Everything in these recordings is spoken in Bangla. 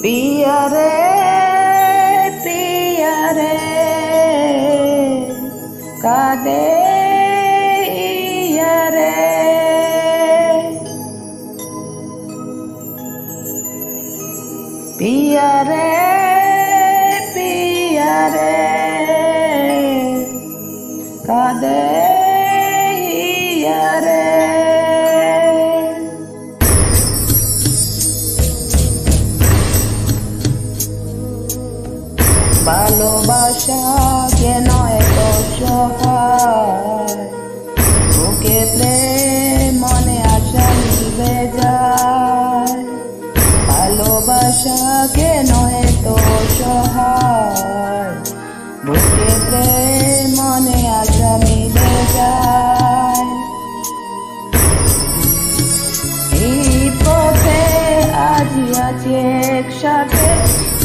पिया रे कादे रे पिया रे कादे रे ভালোবাসা কেন এত সহায় বুকে প্রেম মনে আশা নিভে যায় ভালোবাসা কেন এত সহায় বুকে প্রেম মনে আশা নিভে যায় এই পথে আজি আছি একসাথে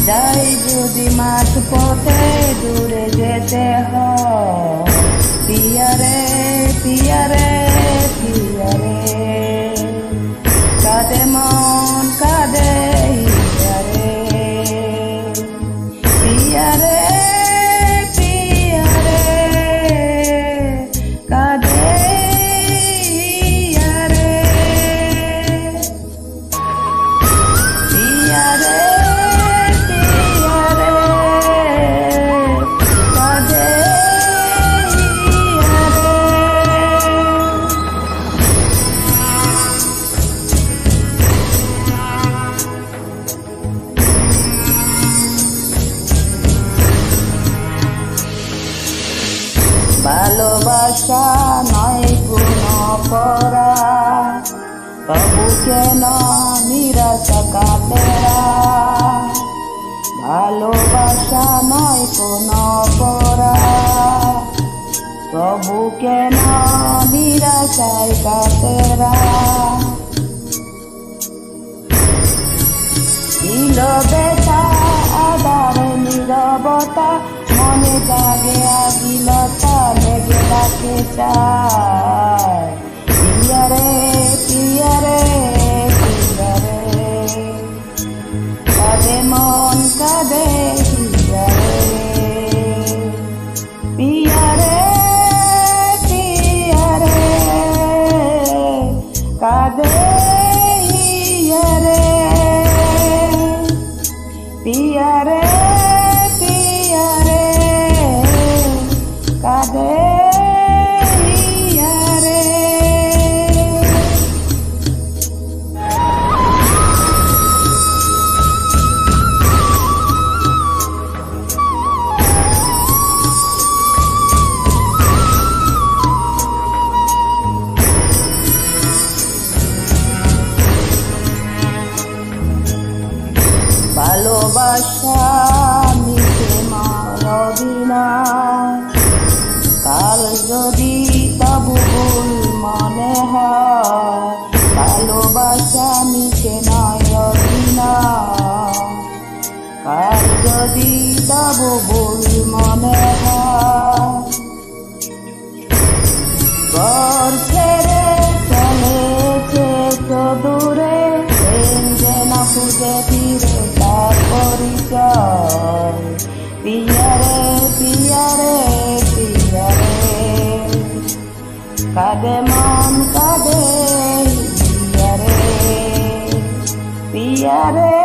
যাই যদি মাঝ পথে দূরে যেতে হয় পিয়া রে কাঁদে মন কাঁদে পিয়া রে কাঁদে ভালোবাসা নয় কোনো অপরাধ তবু কেন নিরাশা কাটেরা ভালোবাসা নয় কোনো অপরাধ তবু কেন নিরাশায় কাটেরা ছিল বেতা আদার নীরবতা মনে জাগে আদিলতা লেগে রাখে চায় পিয়া রে কাঁদে মন কাঁদে পিয়া রে কাঁদে পিয়া রে কাঁদে রে ভালোবাসা মিশে মারবিনা কাল যদি তবু ভুল মনে হয় ভালোবাসা মিশে নয়বিনা কাল যদি তবু ভুল মনে হয় ঘর ছেড়ে চলেছে দূরে যেন খুঁজে ফিরে তার পরিচয় পিয়া রে কাঁদে মন কাঁদে পিয়া রে